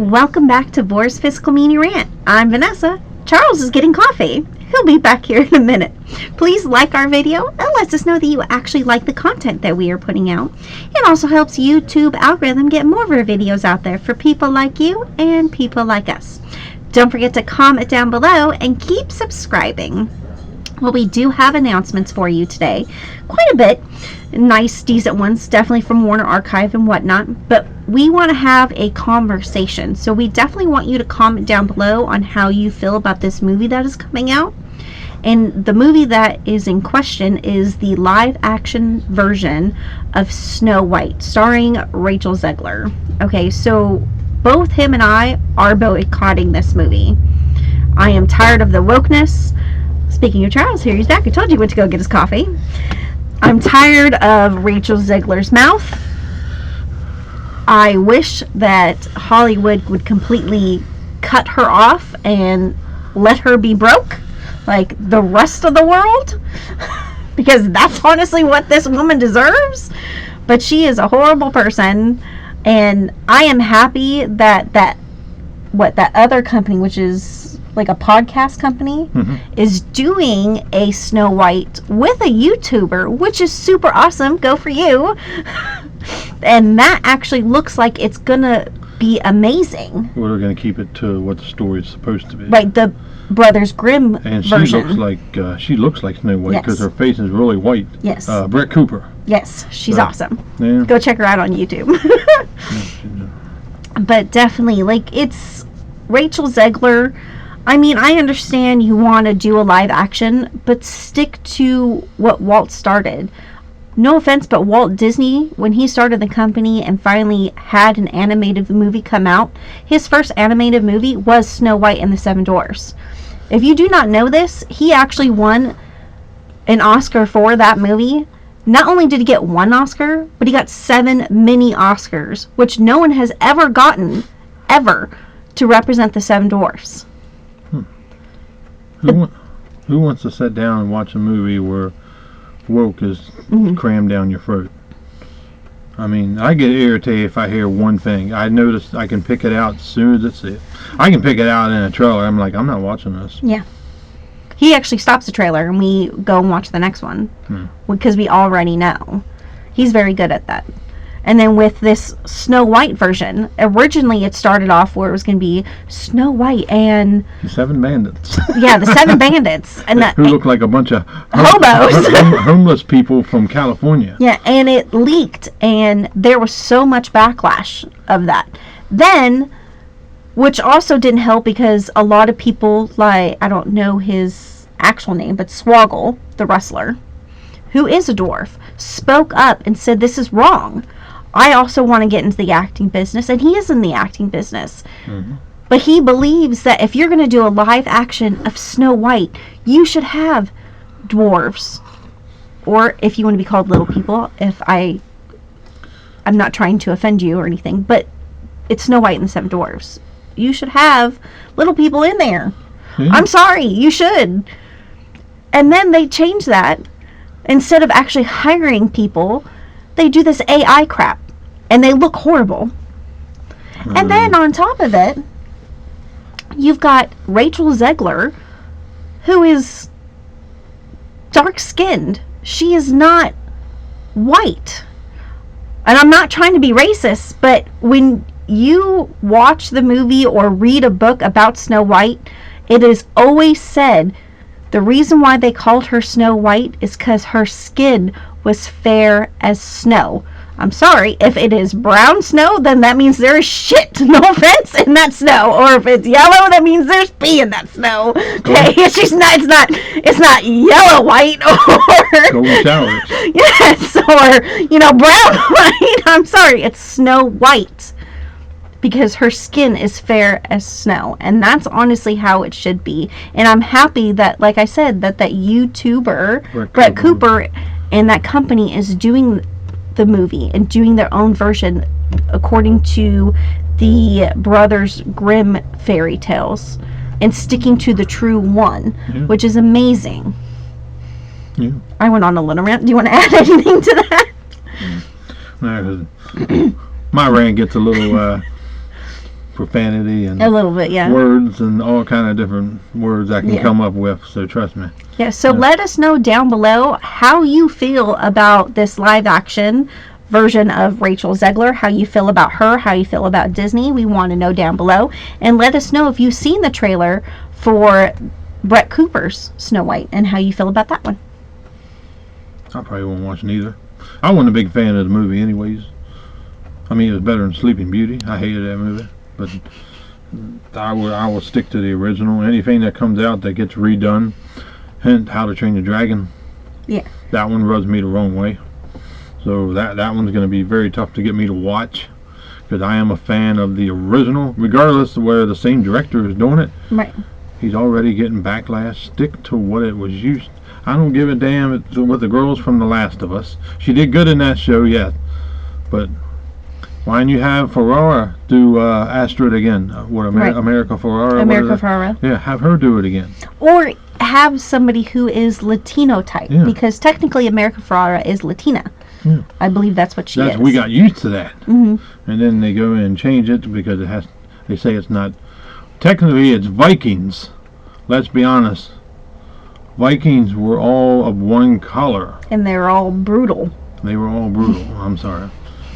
Welcome back to Boar's Fiscal Mini Rant. I'm Vanessa. Charles is getting coffee. He'll be back here in a minute. Please like our video. It lets us know that you actually like the content that we are putting out. It also helps YouTube algorithm get more of our videos out there for people like you and people like us. Don't forget to comment down below and keep subscribing. Well, we do have announcements for you today. Quite a bit. Nice, decent ones, definitely from Warner Archive and whatnot. But we want to have a conversation. So we definitely want you to comment down below on how you feel about this movie that is coming out. And the movie that is in question is the live-action version of Snow White, starring Rachel Zegler. Okay, so both him and I are boycotting this movie. I am tired of the wokeness. Speaking of Charles, here he's back. I told you he went to go get his coffee. I'm tired of Rachel Zegler's mouth. I wish that Hollywood would completely cut her off and let her be broke like the rest of the world, because that's honestly what this woman deserves. But she is a horrible person, and I am happy that that other company, which is like a podcast company, is doing a Snow White with a YouTuber, which is super awesome. Go for you. And that actually looks like it's gonna be amazing. Well, they're gonna keep it to what the story is supposed to be. Right, the Brothers Grimm and she version. looks like Snow White because her face is really white. Yes. Brett Cooper. Yes, she's awesome. Yeah. Go check her out on YouTube. But definitely, like, it's Rachel Zegler. I mean, I understand you want to do a live action, but stick to what Walt started. No offense, but Walt Disney, when he started the company and finally had an animated movie come out, his first animated movie was Snow White and the Seven Dwarfs. If you do not know this, he actually won an Oscar for that movie. Not only did he get one Oscar, but he got 7 mini Oscars, which no one has ever gotten, ever, to represent the Seven Dwarfs. Who wants to sit down and watch a movie where woke is crammed down your throat? I mean, I get irritated if I hear one thing. I notice I can pick it out as soon as it's it. I can pick it out in a trailer. I'm like, I'm not watching this. Yeah. He actually stops the trailer and we go and watch the next one because we already know. He's very good at that. And then with this Snow White version, originally it started off where it was going to be Snow White and the 7 bandits. Yeah, the 7 bandits, and who look like a bunch of hobos, homeless people from California. Yeah, and it leaked, and there was so much backlash of that. Then, which also didn't help because a lot of people, like, I don't know his actual name, but Swoggle, the wrestler, who is a dwarf, spoke up and said, this is wrong. I also want to get into the acting business, and he is in the acting business. But he believes that if you're going to do a live action of Snow White, you should have dwarves. Or if you want to be called little people, I'm not trying to offend you or anything, but it's Snow White and the 7 Dwarfs. You should have little people in there. I'm sorry, you should. And then they change that. Instead of actually hiring people, they do this AI crap, and they look horrible. And then on top of it, you've got Rachel Zegler, who is dark-skinned. She is not white. And I'm not trying to be racist, but when you watch the movie or read a book about Snow White, it is always said the reason why they called her Snow White is because her skin was fair as snow. I'm sorry, if it is brown snow, then that means there is shit, no offense, in that snow. Or if it's yellow, that means there's pee in that snow. Okay, it's not yellow white or golden showers. Yes, or brown white. I'm sorry, it's Snow White. Because her skin is fair as snow. And that's honestly how it should be. And I'm happy that, like I said, that YouTuber, Brett Cooper, and that company is doing the movie and doing their own version according to the Brothers Grimm fairy tales and sticking to the true one, which is amazing. Yeah. I went on a little rant. Do you want to add anything to that? No, my rant gets a little profanity and A little bit, yeah. words and all kind of different words I can Yeah. come up with. So trust me. Yeah, so Yeah. let us know down below how you feel about this live action version of Rachel Zegler, how you feel about her, how you feel about Disney. We want to know down below. And let us know if you've seen the trailer for Brett Cooper's Snow White and how you feel about that one. I probably won't watch neither. I wasn't a big fan of the movie anyways. I mean, it was better than Sleeping Beauty. I hated that movie. But I will stick to the original. Anything that comes out that gets redone, hint How to Train Your Dragon. Yeah. That one rubs me the wrong way. So that one's going to be very tough to get me to watch, because I am a fan of the original, regardless of where the same director is doing it. Right. He's already getting backlash. Stick to what it was used. I don't give a damn with the girls from The Last of Us. She did good in that show, yes. But why don't you have Ferrara do Astrid again? Right. America Ferrara? America Ferrera. Yeah, have her do it again. Or have somebody who is Latino type, Yeah. because technically America Ferrera is Latina. Yeah. I believe that's what she is. We got used to that. Hmm. And then they go in and change it because they say it's not, technically it's Vikings. Let's be honest. Vikings were all of one color. And they're all brutal. They were all brutal. I'm sorry.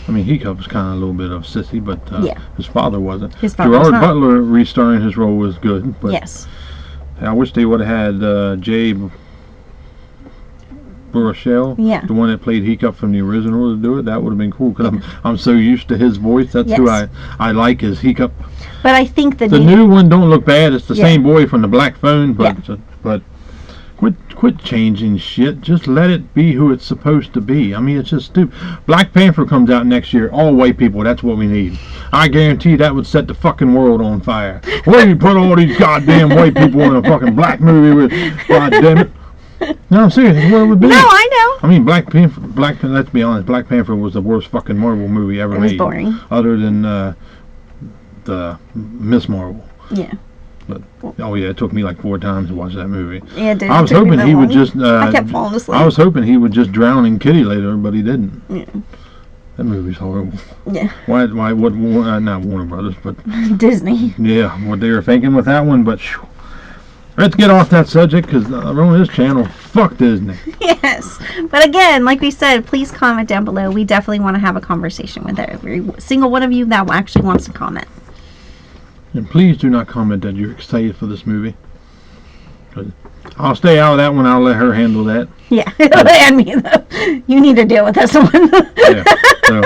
I mean, Hiccup was kind of a little bit of a sissy, but Yeah. his father wasn't. His father was Gerard not. Butler restarring his role was good, but Yes. I wish they would have had Jay Baruchel, Yeah. the one that played Hiccup from the original, to do it. That would have been cool, because I'm so used to his voice. That's who Yes. I like, is Hiccup. But I think The new one don't look bad. It's the Yeah. same boy from the Black Phone, but quit changing shit. Just let it be who it's supposed to be. I mean, it's just stupid. Black Panther comes out next year. All white people. That's what we need. I guarantee that would set the fucking world on fire. Where do you put all these goddamn white people in a fucking black movie with? God damn it. No, I'm serious. That's what it would be. No, I know. I mean, Black Panther. Let's be honest. Black Panther was the worst fucking Marvel movie ever It was made. boring. Other than the Miss Marvel. Yeah. But oh yeah, it took me like 4 times to watch that movie. Yeah, it did. I was hoping he would just. I kept falling asleep. I was hoping he would just drown in kitty later, but he didn't. Yeah. That movie's horrible. Yeah. Why? What? Not Warner Brothers, but Disney. yeah, what they were thinking with that one. But phew. Let's get off that subject, because on this channel, fuck Disney. Yes. But again, like we said, please comment down below. We definitely want to have a conversation with every single one of you that actually wants to comment. And please do not comment that you're excited for this movie. 'Cause I'll stay out of that one. I'll let her handle that. Yeah. And me, though. You need to deal with this one. Yeah. So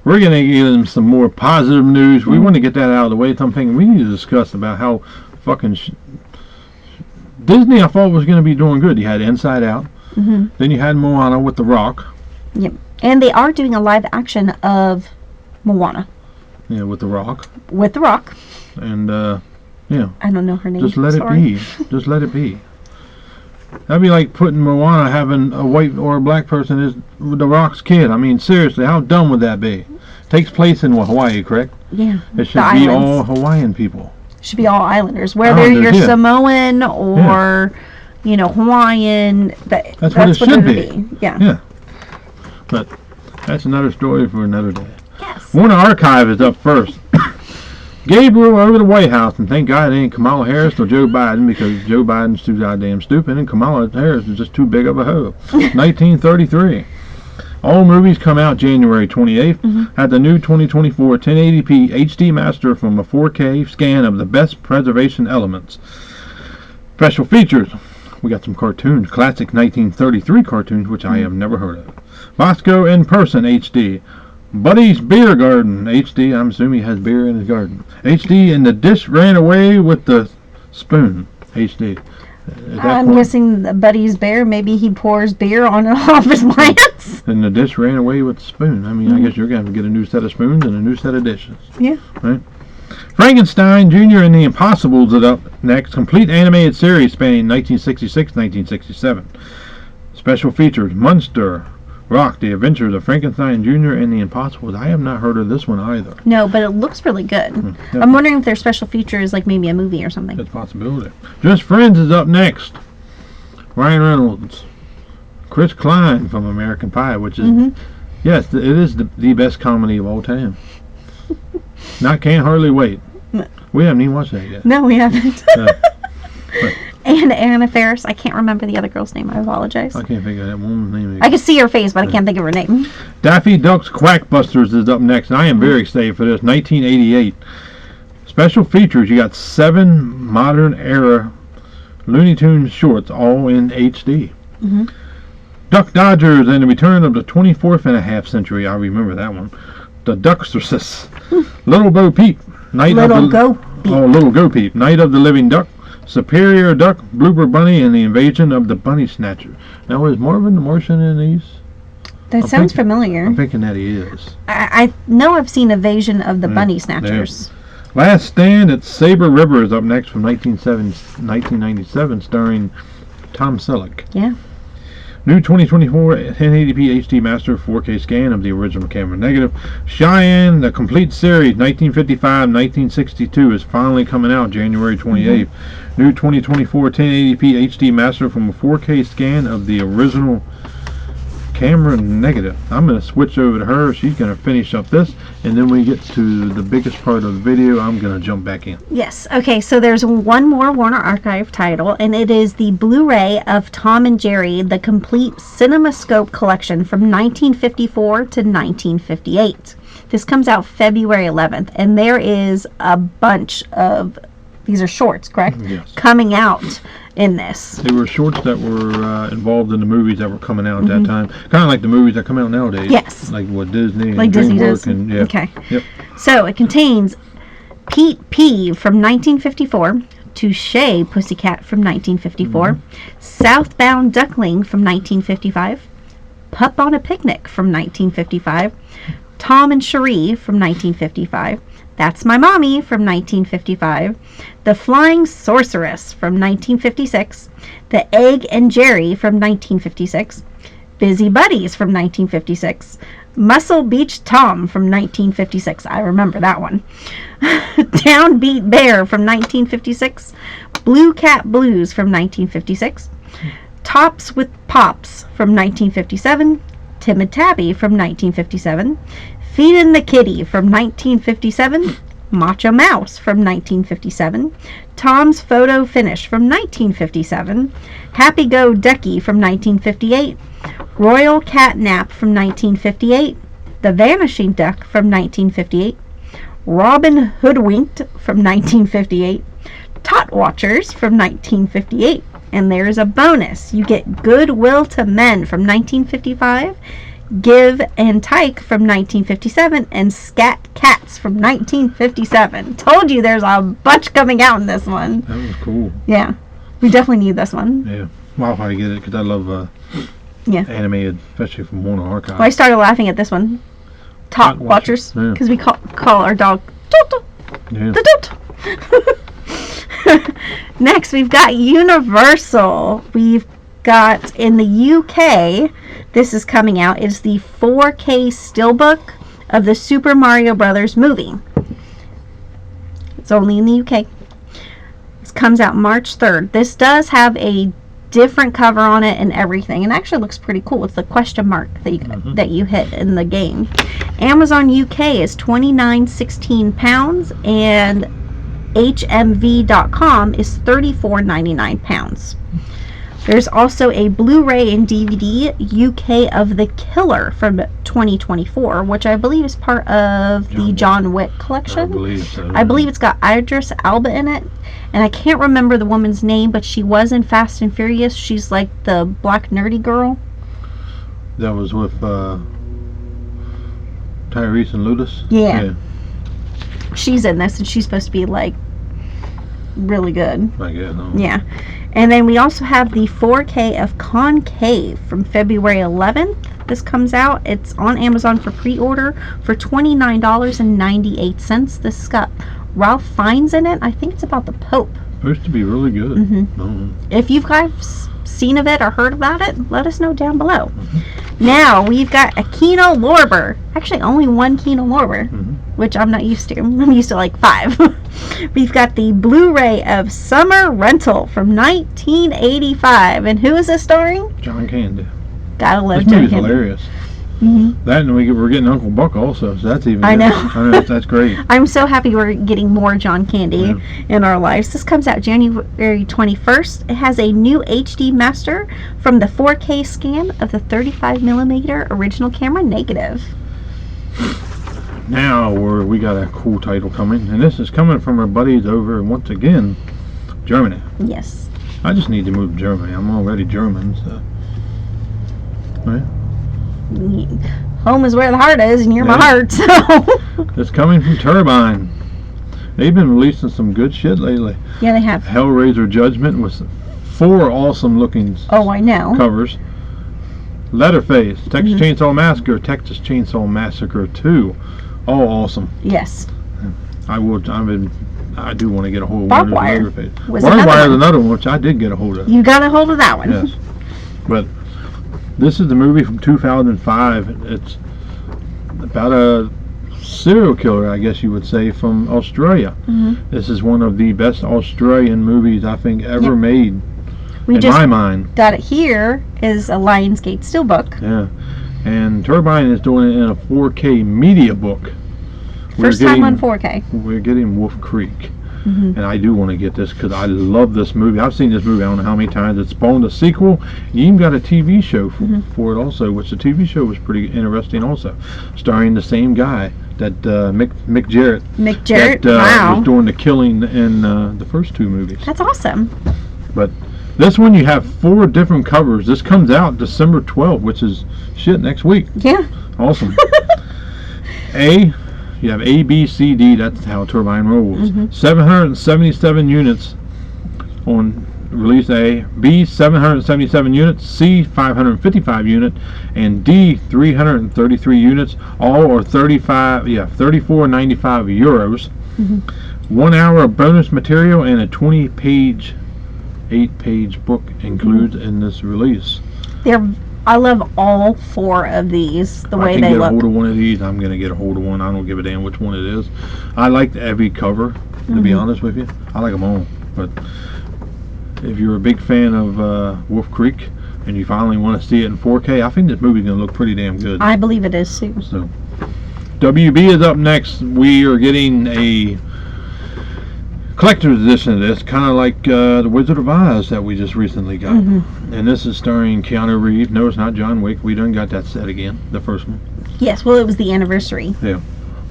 we're gonna give them some more positive news. We want to get that out of the way. Something we need to discuss about how fucking Disney, I thought, was gonna be doing good. You had Inside Out. Mm-hmm. Then you had Moana with The Rock. Yep. And they are doing a live action of Moana Yeah, with The Rock. with The Rock. And I don't know her name. just let Sorry. it be. Just let it be. That'd be like putting Moana, having a white or a black person as The Rock's kid. I mean, seriously, how dumb would that be? Takes place in Hawaii, correct? Yeah. It should be all Hawaiian people. Should be all islanders, whether Islanders, you're yeah. Samoan or Hawaiian. That's what it should be. Yeah. Yeah. But that's another story for another day. Yes. Warner Archive is up first. Gabriel over the White House, and thank God it ain't Kamala Harris or Joe Biden, because Joe Biden's too goddamn stupid and Kamala Harris is just too big of a hoe. 1933. All movies come out January 28th. Had the new 2024 1080p HD master from a 4K scan of the best preservation elements. Special features. We got some cartoons, classic 1933 cartoons, which I have never heard of. Bosco in Person HD. Buddy's Beer Garden HD. I'm assuming he has beer in his garden. HD, and the dish ran away with the spoon HD. I'm guessing the Buddy's bear. Maybe he pours beer on and off his plants. And the dish ran away with the spoon. I mean, I guess you're going to get a new set of spoons and a new set of dishes. Yeah. Right? Frankenstein Jr. and the Impossibles is up next. Complete animated series spanning 1966-1967. Special features. Munster. Rock, The Adventures of Frankenstein Jr. and the Impossibles. I have not heard of this one either. No, but it looks really good. Yeah. I'm wondering if their special feature is like maybe a movie or something. That's a possibility. Just Friends is up next. Ryan Reynolds. Chris Klein from American Pie, which is, yes, it is the best comedy of all time. Not Can't Hardly Wait. No. We haven't even watched that yet. No, we haven't. But And Anna Faris. I can't remember the other girl's name. I apologize. I can't figure out that woman's name. I can see her face, but I can't think of her name. Daffy Duck's Quackbusters is up next, and I am very excited for this. 1988. Special features, you got 7 modern era Looney Tunes shorts, all in HD. Mm-hmm. Duck Dodgers and the Return of the 24th and a Half Century. I remember that one. The Duckstresses. Little Bo Peep. Little Go Peep. Oh, Little Go Peep. Night of the Living Duck. Superior Duck. Blooper Bunny and the Invasion of the Bunny Snatcher. Now, is Marvin the Martian in these? That sounds familiar. I'm thinking that he is. I know I've seen Invasion of the Bunny Snatchers. Last Stand at Sabre River is up next from 1997, starring Tom Selleck. Yeah. New 2024 1080p HD Master 4K scan of the original camera negative. Cheyenne, the complete series, 1955-1962, is finally coming out January 28th. Mm-hmm. New 2024 1080p HD Master from a 4K scan of the original camera negative. I'm going to switch over to her. She's going to finish up this, and then when we get to the biggest part of the video, I'm going to jump back in. Yes. Okay, so there's one more Warner Archive title, and it is the Blu-ray of Tom and Jerry, the complete CinemaScope collection from 1954 to 1958. This comes out February 11th, and there is a bunch of, these are shorts, correct? Yes. Coming out in this. They were shorts that were involved in the movies that were coming out at that time. Kind of like the movies that come out nowadays. Yes. Like what Disney like and Disney DreamWorks does. and yeah. Okay. Yep. So it contains Pete P from 1954, Touche Pussycat from 1954, Southbound Duckling from 1955, Pup on a Picnic from 1955, Tom and Cherie from 1955, That's My Mommy from 1955, The Flying Sorceress from 1956, The Egg and Jerry from 1956, Busy Buddies from 1956, Muscle Beach Tom from 1956. I remember that one. Downbeat Bear from 1956, Blue Cat Blues from 1956, Tops with Pops from 1957, Timid Tabby from 1957, Feedin' the Kitty from 1957, Macho Mouse from 1957, Tom's Photo Finish from 1957, Happy Go Ducky from 1958, Royal Catnap from 1958, The Vanishing Duck from 1958, Robin Hoodwinked from 1958, Tot Watchers from 1958, and there's a bonus. You get Good Will to Men from 1955, Give and Tyke from 1957, and Scat Cats from 1957. Told you there's a bunch coming out in this one. That was cool. Yeah. We definitely need this one. Yeah. Well, I'll probably get it because I love animated, especially from Warner Archive. Well, I started laughing at this one. Tot Watchers. Because we call our dog Toto. Yeah. Toto. Next, we've got Universal. We've got in the UK, this is coming out, it's the 4K Steelbook of the Super Mario Brothers movie. It's only in the UK. It comes out March 3rd. This does have a different cover on it and everything, and actually looks pretty cool. It's the question mark that you hit in the game. Amazon UK is £29.16, and HMV.com is £34.99. There's also a Blu-ray and DVD UK of The Killer from 2024, which I believe is part of the John Wick collection. I believe so. I believe it's got Idris Elba in it, and I can't remember the woman's name, but she was in Fast and Furious. She's like the black nerdy girl. That was with Tyrese and Ludus? Yeah. She's in this, and she's supposed to be like really good. I guess. Yeah. And then we also have the 4K of Concave from February 11th. This comes out. It's on Amazon for pre-order for $29.98. This has got Ralph Fiennes in it. I think it's about the Pope. Supposed to be really good. Mm-hmm. If you guys seen of it or heard about it, let us know down below. Now we've got a Kino Lorber. Actually, only one Kino Lorber, which I'm not used to. I'm used to like 5. We've got the Blu-ray of Summer Rental from 1985, and who is this starring? John Candy. Gotta love This John movie's Candy. hilarious. That, and we're getting Uncle Buck also, so that's even I good. know. I know that's great. I'm so happy we're getting more John Candy in our lives. This comes out January 21st. It has a new HD master from the 4K scan of the 35mm original camera negative. Now we got a cool title coming, and this is coming from our buddies over, once again, Germany. Yes. I just need to move to Germany. I'm already German, so. Right? Home is where the heart is, and you're my heart, so. It's coming from Turbine. They've been releasing some good shit lately. Yeah, they have. Hellraiser Judgment with 4 awesome looking I know. covers. Leatherface, Texas Chainsaw Massacre, Texas Chainsaw Massacre 2. All awesome. Yes. I do want to get a hold of Barbed one Wire of Leatherface. was Barbed another Wire is one. another one, which I did get a hold of. You got a hold of that one. Yes. But this is the movie from 2005. It's about a serial killer, I guess you would say, from Australia. This is one of the best Australian movies I think ever made, in my mind. Got it here is a Lionsgate Steelbook. Yeah. And Turbine is doing it in a 4K media book. First time on 4K. We're getting Wolf Creek. And I do want to get this because I love this movie. I've seen this movie I don't know how many times. It's spawned a sequel. You even got a TV show for it also, which the TV show was pretty interesting also. Starring the same guy, that Mick Jarrett. Mick Jarrett, that, wow. was doing the killing in the first 2 movies. That's awesome. But this one you have 4 different covers. This comes out December 12th, which is next week. Yeah. Awesome. You have A, B, C, D. That's how Turbine rolls. 777 units on release A. B, 777 units. C, 555 unit, and D, 333 units. All are 34.95 euros. 1 hour of bonus material and a 8-page book includes in this release. I love all 4 of these, the way they look. If I can get a look. hold of one of these, I'm going to get a hold of one. I don't give a damn which one it is. I like every cover, to be honest with you. I like them all. But if you're a big fan of Wolf Creek and you finally want to see it in 4K, I think this movie's going to look pretty damn good. I believe it is too. So, WB is up next. We are getting a collector's edition of this, kind of like the Wizard of Oz that we just recently got. And this is starring Keanu Reeves. No, it's not John Wick. We done got that set again, the first one. Yes, well, it was the anniversary. Yeah.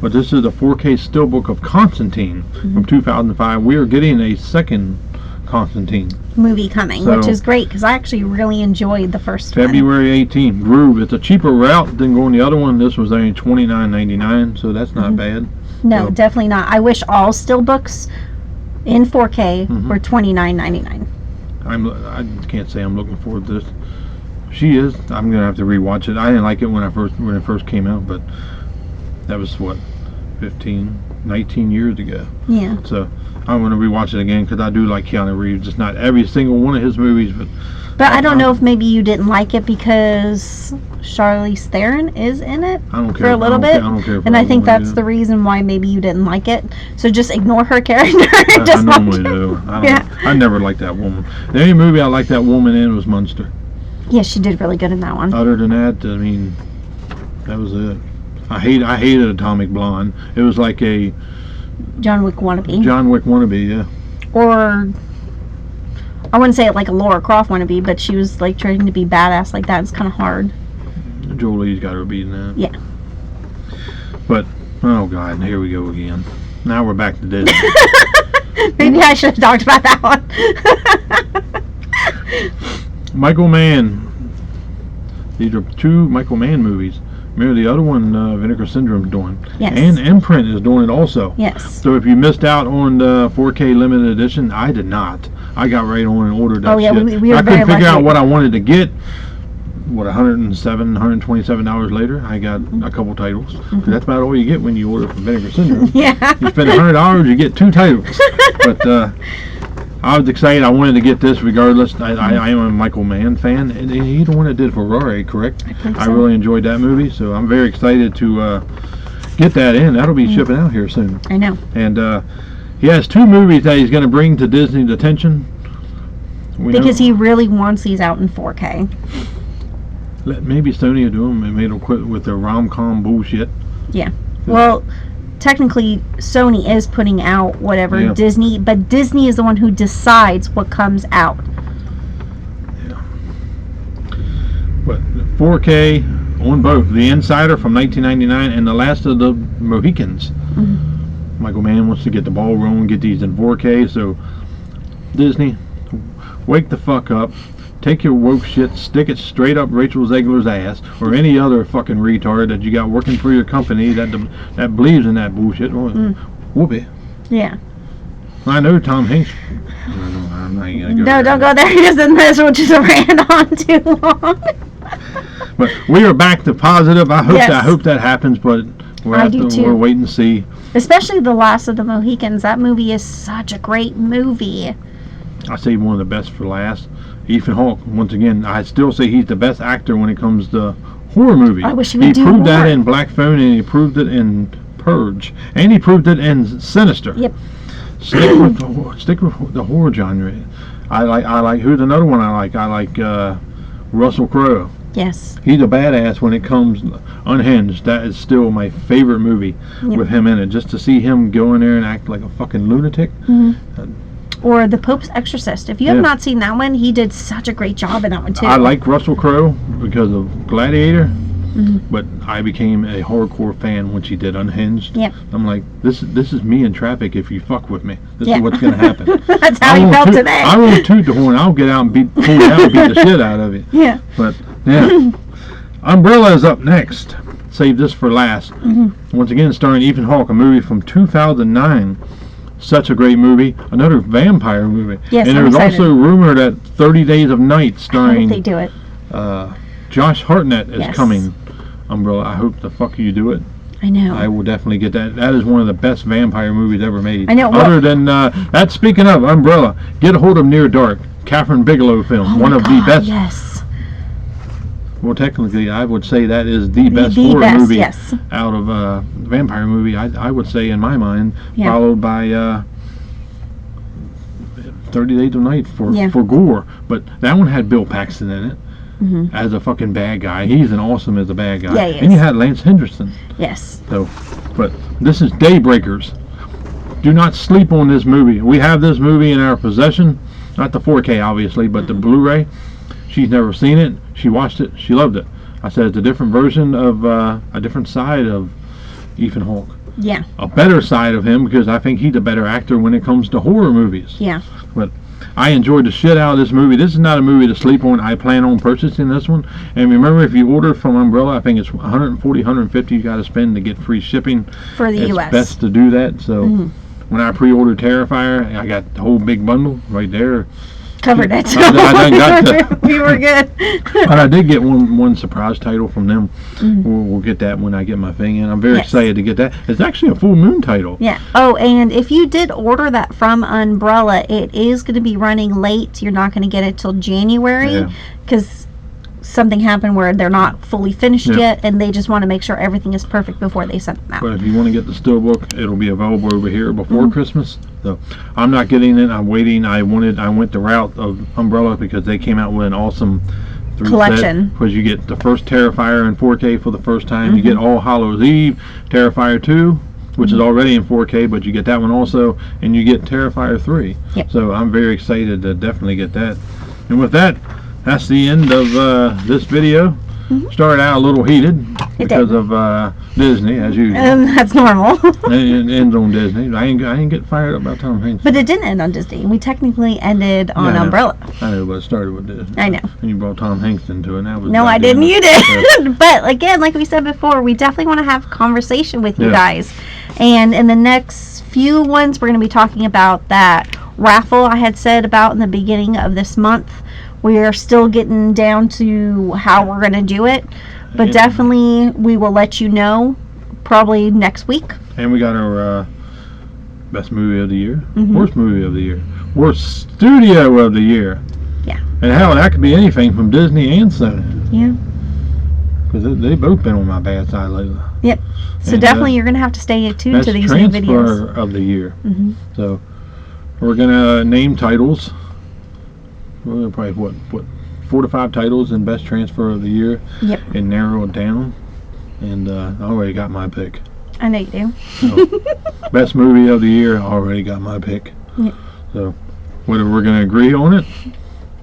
But this is a 4K steelbook of Constantine from 2005. We are getting a second Constantine movie coming, which is great because I actually really enjoyed the first one. February 18th. Groove. It's a cheaper route than going the other one. This was only $29.99, so that's not bad. No, definitely not. I wish all steelbooks in 4K were $29.99. I can't say I'm looking forward to this. She is. I'm gonna have to rewatch it. I didn't like it when it first came out, but that was what, 19 years ago. Yeah. So I'm gonna rewatch it again because I do like Keanu Reeves. Just not every single one of his movies, but I don't know if maybe you didn't like it because Charlize Theron is in it for a little bit. I don't care. And I think that's the reason why maybe you didn't like it. So just ignore her character. I normally do. I never liked that woman. The only movie I liked that woman in was Munster. Yeah, she did really good in that one. Other than that, I mean, that was it. I hated Atomic Blonde. It was like a John Wick wannabe. John Wick wannabe, yeah. Or I wouldn't say it like a Laura Croft wannabe, but she was like trying to be badass like that. It's kind of hard. Jolie's got her beaten that. Yeah. But oh god, here we go again. Now we're back to Disney. Maybe I should have talked about that one. Michael Mann. These are 2 Michael Mann movies. Remember the other one, Vinegar Syndrome's doing. Yes. And Imprint is doing it also. Yes. So if you missed out on the 4K limited edition, I did not. I got right on and ordered that shit. We were I couldn't very figure out lucky. what I wanted to get. What, $127 later, I got a couple titles. That's about all you get when you order from Vinegar Syndrome. Yeah. You spend $100, you get 2 titles. But I was excited. I wanted to get this regardless. I am a Michael Mann fan, and he's the one that did Ferrari, correct? I think so. I really enjoyed that movie, so I'm very excited to get that in. That'll be shipping out here soon. I know. And he has 2 movies that he's going to bring to Disney's attention. Because he really wants these out in 4K. maybe Sony will do them and maybe they'll quit with their rom-com bullshit. Yeah. Well, technically Sony is putting out whatever Disney, but Disney is the one who decides what comes out. Yeah. But 4K on both The Insider from 1999 and The Last of the Mohicans. Michael Mann wants to get the ball rolling, get these in 4K. So Disney, wake the fuck up. Take your woke shit, stick it straight up Rachel Zegler's ass, or any other fucking retard that you got working for your company that believes in that bullshit. Whoop it. Yeah. I know Tom Hanks. I'm not gonna go No, don't go there because then this will just ran on too long. But we are back to positive. I hope that happens, but we're waiting to see. Especially The Last of the Mohicans. That movie is such a great movie. I say one of the best for last. Ethan Hawke, once again, I still say he's the best actor when it comes to horror movies. I wish he would do proved more. that in Black Phone, and he proved it in Purge, and he proved it in Sinister. Yep. Stick with the horror genre. I like. Who's another one I like? I like Russell Crowe. Yes. He's a badass when it comes Unhinged. That is still my favorite movie with him in it. Just to see him go in there and act like a fucking lunatic. Or The Pope's Exorcist. If you have not seen that one, he did such a great job in that one too. I like Russell Crowe because of Gladiator, but I became a hardcore fan when she did Unhinged. Yep. I'm like, this is me in traffic if you fuck with me. This is what's going to happen. That's how he felt today. I won't toot the horn. I'll get out and pull it out and beat the shit out of it. Yeah. But, yeah. Umbrella is up next. Save this for last. Once again, starring Ethan Hawke, a movie from 2009. Such a great movie. Another vampire movie. Yes, and there's also rumor that 30 Days of Night starring... I hope they do it. Josh Hartnett is coming. Umbrella. I hope the fuck you do it. I know. I will definitely get that. That is one of the best vampire movies ever made. I know. Other than that, speaking of Umbrella, get a hold of Near Dark. Catherine Bigelow film. One of the best. Yes. Well, technically, I would say that is the best horror movie out of vampire movie. I would say, in my mind, followed by 30 Days of Night for gore. But that one had Bill Paxton in it as a fucking bad guy. He's an awesome as a bad guy. Yeah, he is. And you had Lance Henriksen. Yes. So, but this is Daybreakers. Do not sleep on this movie. We have this movie in our possession, not the 4K obviously, but the Blu-ray. She's never seen it. She watched it. She loved it. I said it's a different version of a different side of Ethan Hawke. Yeah. A better side of him because I think he's a better actor when it comes to horror movies. Yeah. But I enjoyed the shit out of this movie. This is not a movie to sleep on. I plan on purchasing this one. And remember, if you order from Umbrella, I think it's $140, $150 you got to spend to get free shipping. For the U.S. It's best to do that. So when I pre-ordered Terrifier, I got the whole big bundle right there. Covered it. We were good. But I did get one surprise title from them. We'll get that when I get my thing in. I'm very excited to get that. It's actually a Full Moon title. Yeah. Oh, and if you did order that from Umbrella, it is going to be running late. You're not going to get it till January because something happened where they're not fully finished yet, and they just want to make sure everything is perfect before they send them out. But if you want to get the Steelbook, it'll be available over here before Christmas. So I'm not getting it. I'm waiting. I went the route of Umbrella because they came out with an awesome collection. Because you get the first Terrifier in 4K for the first time. You get All Hallows Eve, Terrifier 2, which is already in 4K, but you get that one also, and you get Terrifier 3. Yep. So I'm very excited to definitely get that. And with that, that's the end of this video. Started out a little heated because of Disney, as usual. That's normal. And it ends on Disney. I ain't get fired up about Tom Hanks. But it didn't end on Disney. We technically ended on Umbrella. I know, but it started with Disney. I know. And you brought Tom Hanks into it. And that was no, I didn't. You did. But again, like we said before, we definitely want to have a conversation with you guys. And in the next few ones, we're going to be talking about that raffle I had said about in the beginning of this month. We are still getting down to how we're going to do it, but definitely we will let you know probably next week. And we got our best movie of the year, worst movie of the year, worst studio of the year. Yeah. And hell, that could be anything from Disney and Sony. Yeah. Because they both been on my bad side lately. Yep. So and, definitely you're going to have to stay tuned to these new videos. Transfer of the year. So we're going to name titles. We're probably what 4 to 5 titles in Best Transfer of the Year. Yep. And narrow it down. And I already got my pick. I know you do. So, Best Movie of the Year, I already got my pick. Yep. So, whether we're going to agree on it,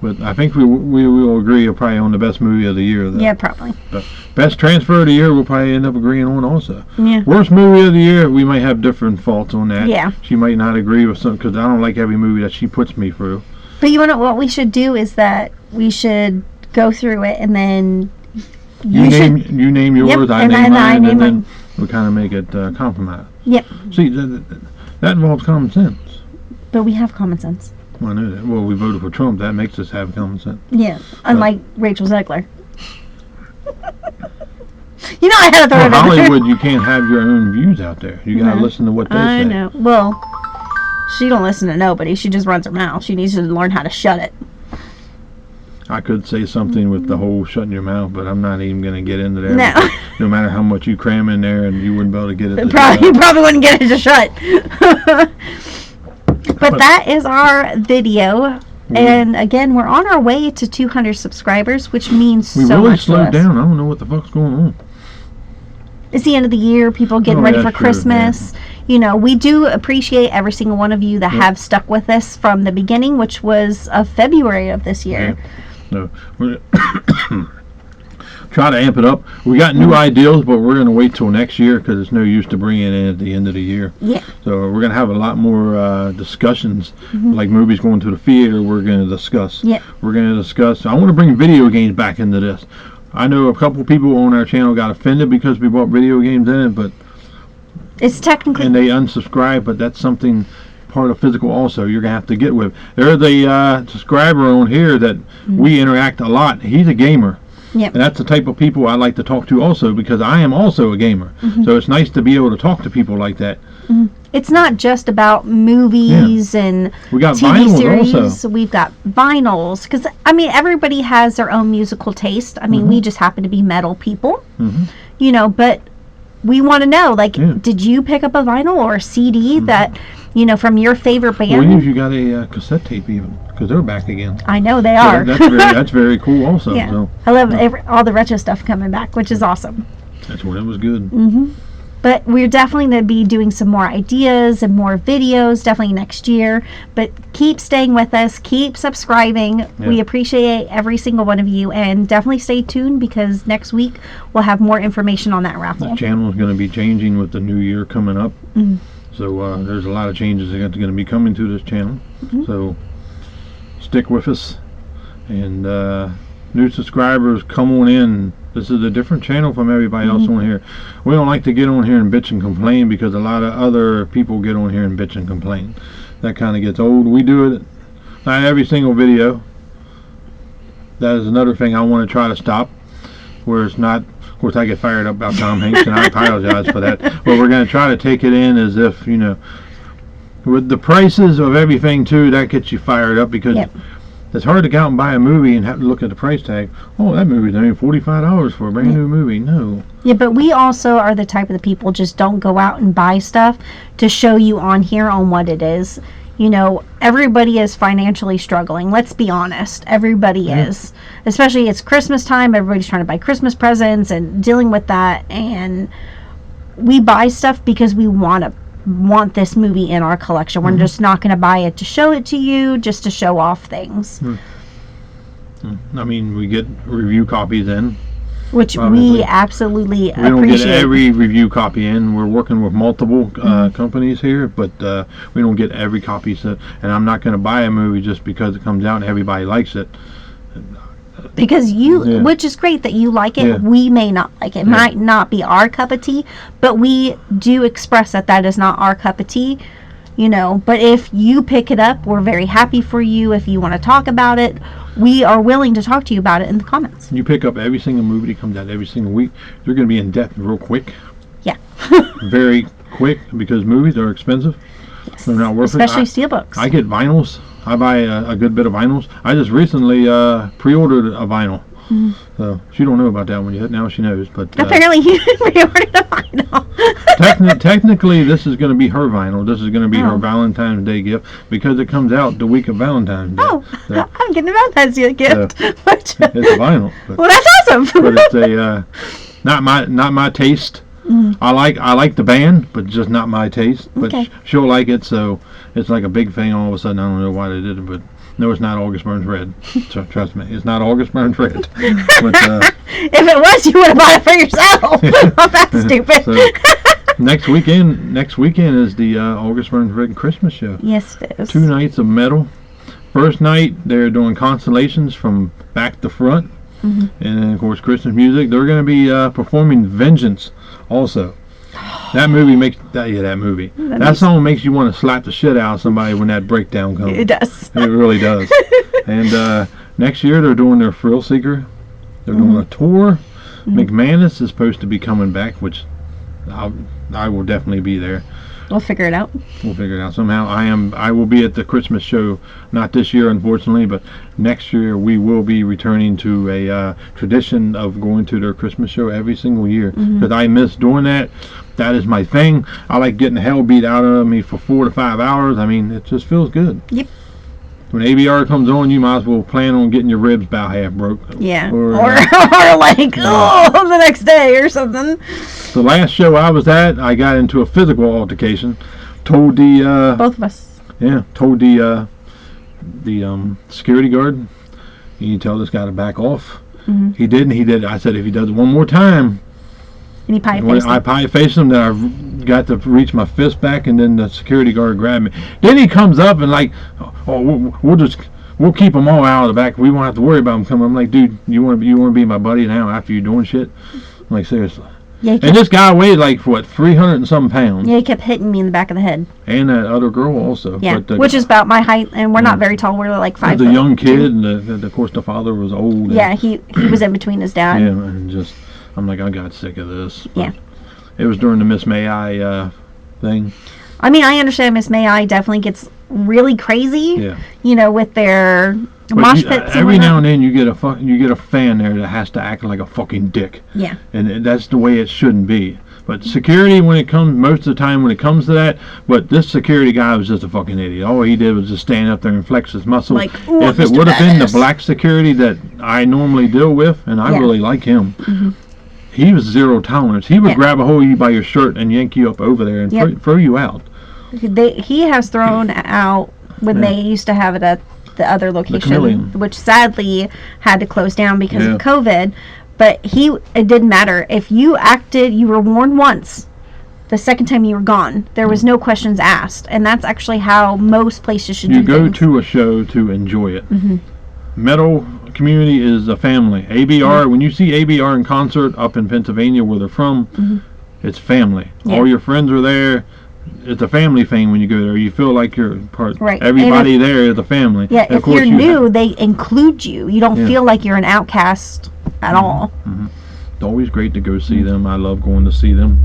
but I think we will agree probably on the Best Movie of the Year. Though. Yeah, probably. But Best Transfer of the Year, we'll probably end up agreeing on also. Yeah. Worst Movie of the Year, we might have different faults on that. Yeah. She might not agree with something because I don't like every movie that she puts me through. But you know what we should do is that we should go through it and then you name yours, yep, I name mine, and then we kind of make it compromise. Yep. See, that involves common sense. But we have common sense. Well, I know that. Well, we voted for Trump. That makes us have common sense. Yeah, unlike Rachel Zegler. You know I had to throw it in there. Hollywood, you can't have your own views out there. You got to listen to what they say. I know. Well, she don't listen to nobody. She just runs her mouth. She needs to learn how to shut it. I could say something with the whole shutting your mouth, but I'm not even going to get into that. No. No matter how much you cram in there, and you wouldn't be able to get it to You probably wouldn't get it to shut. But that is our video. And again, we're on our way to 200 subscribers, which means so much to us. We really slowed down. I don't know what the fuck's going on. It's the end of the year. People getting ready for Christmas. Yeah. You know, we do appreciate every single one of you that have stuck with us from the beginning, which was of February of this year. Yeah. So we're try to amp it up. We got new ideas, but we're going to wait till next year because it's no use to bring it in at the end of the year. Yeah. So we're going to have a lot more discussions, like movies going to the theater. We're going to discuss. Yeah. We're going to discuss. I want to bring video games back into this. I know a couple people on our channel got offended because we brought video games in it, but it's technically, and they unsubscribed. But that's something part of physical also you're gonna have to get with. There's a subscriber on here that we interact a lot. He's a gamer. Yep. And that's the type of people I like to talk to also because I am also a gamer. So it's nice to be able to talk to people like that. It's not just about movies and we got TV vinyls series. Also. We've got vinyls because I mean everybody has their own musical taste. I mean we just happen to be metal people, you know. But we want to know, like, did you pick up a vinyl or a CD that you know from your favorite band? Well, you got a cassette tape even because they're back again. I know they are. That's very cool also. Yeah. So, I love all the retro stuff coming back, which is awesome. That's when it was good. But we're definitely going to be doing some more ideas and more videos, definitely next year. But keep staying with us. Keep subscribing. Yeah. We appreciate every single one of you. And definitely stay tuned because next week we'll have more information on that raffle. The channel is going to be changing with the new year coming up. So there's a lot of changes that are going to be coming to this channel. So stick with us. And new subscribers, come on in. This is a different channel from everybody else on here. We don't like to get on here and bitch and complain because a lot of other people get on here and bitch and complain. That kind of gets old. We do it not every single video. That is another thing I want to try to stop. Where it's not, of course I get fired up about Tom Hanks and I apologize for that. But we're going to try to take it in as if, you know, with the prices of everything too, that gets you fired up because it's hard to go out and buy a movie and have to look at the price tag. Oh, that movie's only $45 for a brand new movie. No. Yeah, but we also are the type of the people just don't go out and buy stuff to show you on here on what it is. You know, everybody is financially struggling. Let's be honest. Everybody is. Especially it's Christmas time. Everybody's trying to buy Christmas presents and dealing with that. And we buy stuff because we want this movie in our collection. We're just not going to buy it to show it to you, just to show off things. I mean, we get review copies in. Which we absolutely appreciate. We don't get every review copy in. We're working with multiple companies here, but we don't get every copy. And I'm not going to buy a movie just because it comes out and everybody likes it. Because you, which is great that you like it, we may not like it. It might not be our cup of tea, but we do express that is not our cup of tea, you know. But if you pick it up, we're very happy for you. If you want to talk about it, we are willing to talk to you about it in the comments. You pick up every single movie that comes out every single week, you're going to be in debt real quick. Yeah. Very quick because movies are expensive. They're not worth it. Especially steelbooks. I get vinyls. I buy a good bit of vinyls. I just recently pre-ordered a vinyl So she don't know about that one yet. Now she knows. But apparently you pre-ordered a vinyl. Technically, this is going to be her vinyl. This is going to be her Oh. Valentine's Day gift because it comes out the week of Valentine's Day. Oh, So I'm getting a Valentine's Day gift. it's a vinyl. But, Well, that's awesome. but it's a not my taste. I like the band, but just not my taste. But Okay. she'll like it, so it's like a big thing. All of a sudden, I don't know why they did it, but no, it's not August Burns Red. Trust me, it's not August Burns Red. But If it was, you would have bought it for yourself. Oh, that's stupid. So, next weekend is the August Burns Red Christmas show. Yes, it is. 2 nights of metal. First night they're doing constellations from back to front, and then of course Christmas music. They're going to be performing Vengeance also. That movie makes that movie. That song makes you want to slap the shit out of somebody when that breakdown comes. It does. It really does. And next year they're doing their Thrill Seeker. They're doing a tour. McManus is supposed to be coming back, which I will definitely be there. We'll figure it out. We'll figure it out somehow. I will be at the Christmas show, not this year unfortunately, but next year we will be returning to a tradition of going to their Christmas show every single year, because I miss doing that. That is my thing. I like getting the hell beat out of me for 4 to 5 hours. I mean, it just feels good. Yep. When ABR comes on, you might as well plan on getting your ribs about half broke. Yeah. Or like, the next day or something. the last show I was at, I got into a physical altercation. Told the Both of us. told the security guard, you need to tell this guy to back off. He didn't. He did. I said if he does it one more time, And he pie when faced I pie faced him, then I got to reach my fist back, and then the security guard grabbed me. Then he comes up and like, we'll keep them all out of the back. We won't have to worry about them coming. I'm like, dude, you want to be my buddy now after you doing shit? I'm like, seriously. Yeah, And this guy weighed like what 300 and some pounds, he kept hitting me in the back of the head. and that other girl also. Yeah, But, which is about my height, and we're not very tall. We're like 5 the foot. young kid, and of course the father was old. And, Yeah, he was in between his dad. yeah, and just I'm like, I got sick of this. But Yeah. it was during the Miss May I thing. I mean, I understand Miss May I definitely gets really crazy. Yeah. With their But mosh pits. every now and then you get a fan there that has to act like a fucking dick. Yeah. And that's the way it shouldn't be. But security, most of the time when it comes to that, but this security guy was just a fucking idiot. All he did was just stand up there and flex his muscles. Like, ooh, if it Mr. would have been the Badass. black security that I normally deal with, and I Yeah. really like him, he was zero tolerance. He would Yeah. grab a hold of you by your shirt and yank you up over there and Yep. throw you out. He has thrown out when they used to have it at the other location, Chameleon. which sadly had to close down because Yeah. of COVID. But it didn't matter. If you acted, you were warned once. The second time you were gone, there was no questions asked, and that's actually how most places should You do go things. to a show to enjoy it. Metal community is a family. ABR, when you see ABR in concert up in Pennsylvania where they're from, it's family. Yeah. All your friends are there. It's a family thing when you go there. You feel like you're part. Right. Everybody there is a family. Yeah, And of if course you're new, they include you. You don't Yeah. feel like you're an outcast at all. It's always great to go see them. I love going to see them.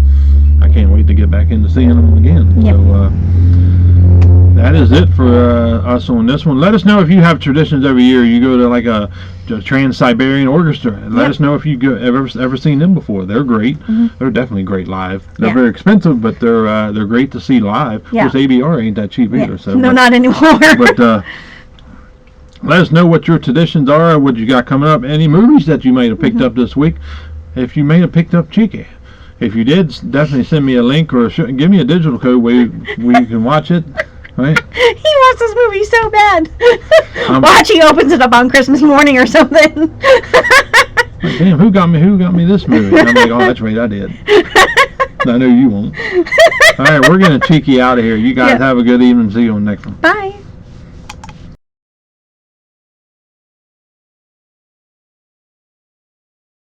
I can't wait to get back into seeing them again. Yep. So that is it for us on this one. Let us know if you have traditions every year. You go to like a Trans-Siberian Orchestra. Let Yep. us know if you ever seen them before. They're great. They're definitely great live. They're Yeah. very expensive, but they're great to see live. Yeah. Of course, ABR ain't that cheap either. So, No, but, not anymore. but let us know what your traditions are, what you got coming up, any movies that you might have picked up this week. If you may have picked up Cheeky. If you did, definitely send me a link or give me a digital code where you can watch it. Right? He wants this movie so bad. Watch, he opens it up on Christmas morning or something. Like, damn, who got me this movie? And I'm like, oh, that's right, I did. I know you won't. All right, we're gonna cheeky out of here. You guys Yeah. have a good evening. See you on the next one. Bye.